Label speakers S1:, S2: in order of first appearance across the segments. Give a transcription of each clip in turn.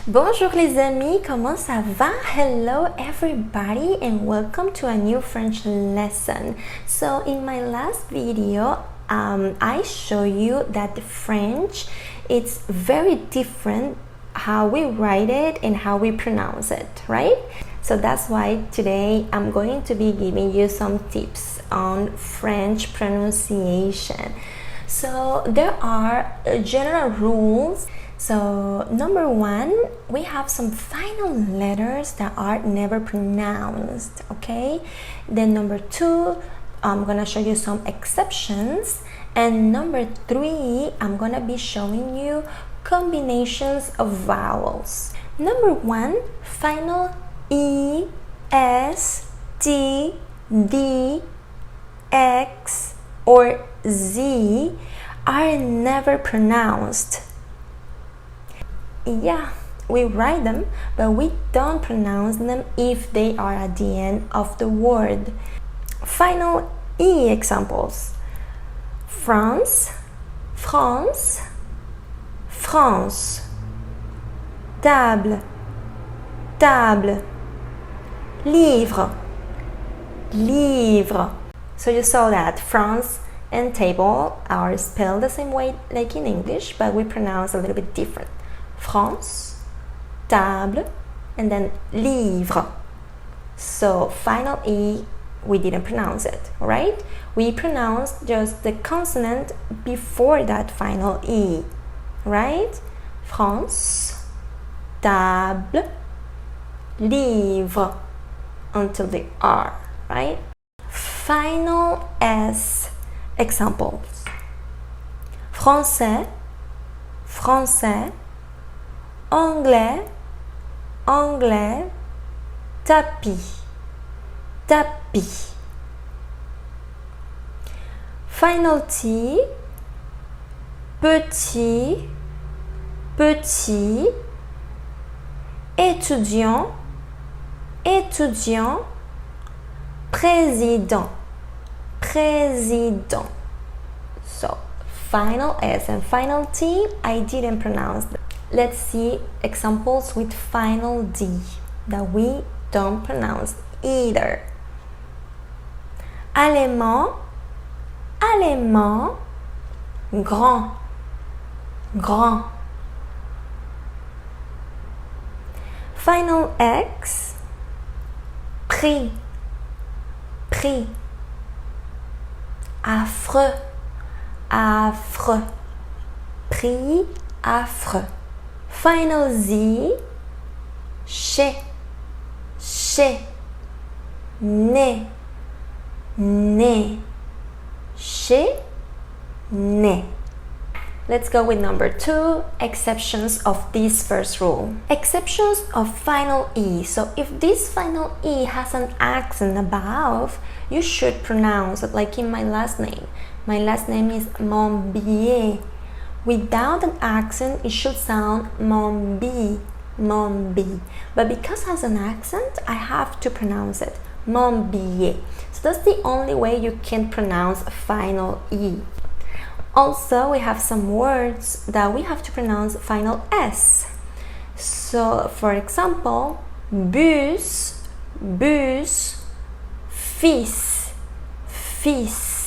S1: Bonjour les amis, comment ça va? Hello everybody and welcome to a new French lesson. So in my last video, I show you that the French, it's very different how we write it and how we pronounce it, right? So that's why today I'm going to be giving you some tips on French pronunciation. So there are general rules. So number one, we have some final letters that are never pronounced, okay? Then number two, I'm gonna show you some exceptions. And number three, I'm gonna be showing you combinations of vowels. Number one, final E, S, T, D, X, or Z are never pronounced. Yeah, we write them, but we don't pronounce them if they are at the end of the word. Final E examples: France, France, France, table, table, livre, livre. So you saw that France and table are spelled the same way like in English, but we pronounce a little bit different. France, table, and then livre. So final E, we didn't pronounce it, right? We pronounced just the consonant before that final E, right? France, table, livre, until the R, right? Final S examples: français, français, anglais, anglais, tapis, tapis. Final T, petit, petit, étudiant, étudiant, président, président. So final S and final T, I didn't pronounce them. Let's see examples with final D that we don't pronounce either. Allemand, allemand, grand, grand. Final X, prix, prix. Affreux, affreux, prix, affreux. Final Z, chez, chez, né, né, chez, né. Let's go with number two, exceptions of this first rule. Exceptions of final E. So if this final E has an accent above, you should pronounce it like in my last name. My last name is Montbier. Without an accent, it should sound Montbi, Montbi. But because it has an accent, I have to pronounce it Montbier. So that's the only way you can pronounce a final E. Also, we have some words that we have to pronounce final S. So, for example, bus, bus, fils, fils.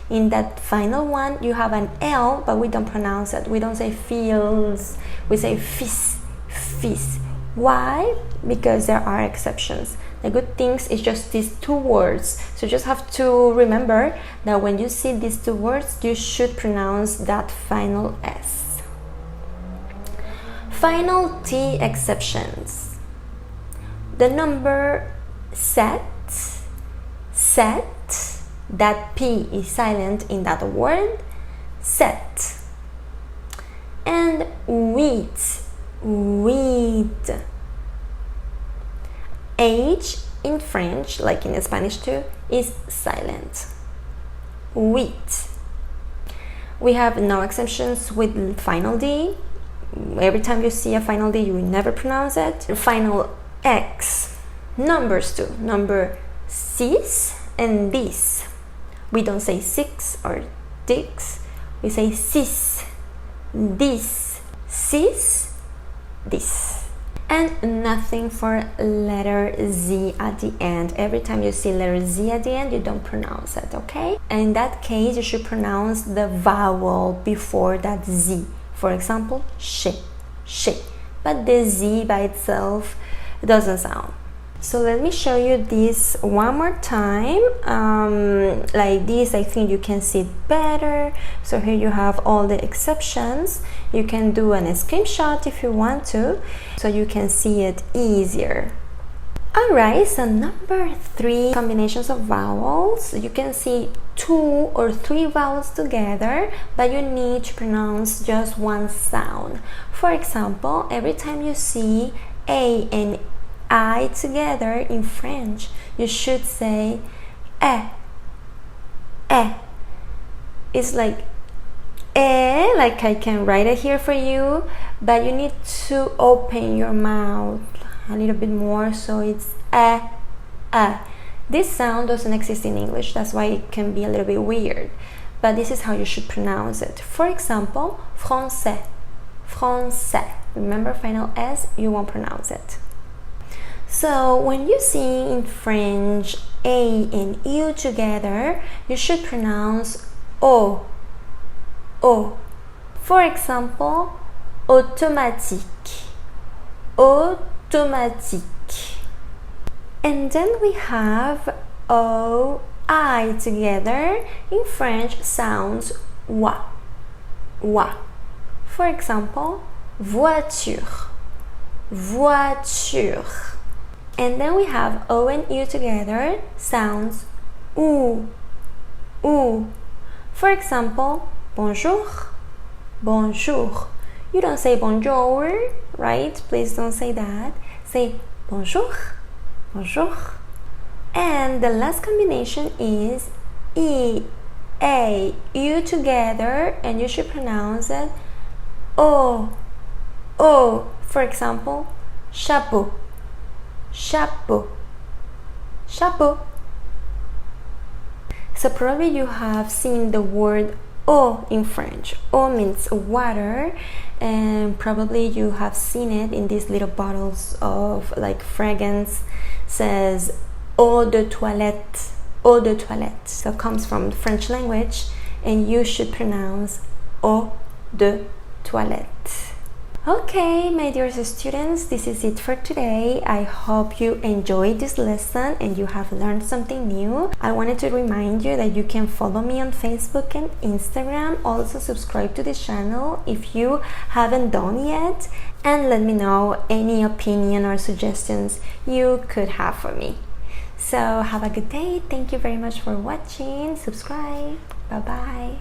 S1: In that final one, you have an L, but we don't pronounce it. We don't say fils, we say fils, fils. Why? Because there are exceptions. The good thing is just these two words. So you just have to remember that when you see these two words, you should pronounce that final S. Final T exceptions. The number set, set, that P is silent in that word, set. And wheat, wheat. H in French, like in Spanish too, is silent. Wheat. We have no exceptions with final D. Every time you see a final D, you will never pronounce it. Final X. Numbers too. Number 6 and 10. We don't say 6 or 6. We say 6, 10, 6, 10. and nothing for letter Z at the end. Every time you see letter Z at the end, you don't pronounce it, okay? And in that case, you should pronounce the vowel before that Z. For example, she. But the Z by itself doesn't sound. So let me show you this one more time. Like this, I think you can see it better. So here you have all the exceptions. You can do a screenshot if you want to, so you can see it easier. Alright, so number 3, combinations of vowels. You can see 2 or 3 vowels together, but you need to pronounce just one sound. For example, every time you see A and I together in French, you should say eh. It's like like I can write it here for you, but you need to open your mouth a little bit more, so it's eh. This sound doesn't exist in English, that's why it can be a little bit weird, but this is how you should pronounce it. For example, français. Remember, final S, you won't pronounce it. So when you see in French A and U together, you should pronounce O. For example, automatique. And then we have O, I together. In French, sounds wa. For example, voiture. And then we have O and U together, sounds oo. For example, bonjour. You don't say bonjour, right? Please don't say that. Say bonjour. And the last combination is E, A, U together, and you should pronounce it O. For example, chapeau. So probably you have seen the word eau in French. Eau means water, and probably you have seen it in these little bottles of like fragrance, says eau de toilette. So it comes from the French language, and you should pronounce eau de toilette. Okay, my dear students, this is it for today. I hope you enjoyed this lesson and you have learned something new. I wanted to remind you that you can follow me on Facebook and Instagram. Also subscribe to this channel if you haven't done yet, and let me know any opinion or suggestions you could have for me. So have a good day. Thank you very much for watching. Subscribe. Bye bye.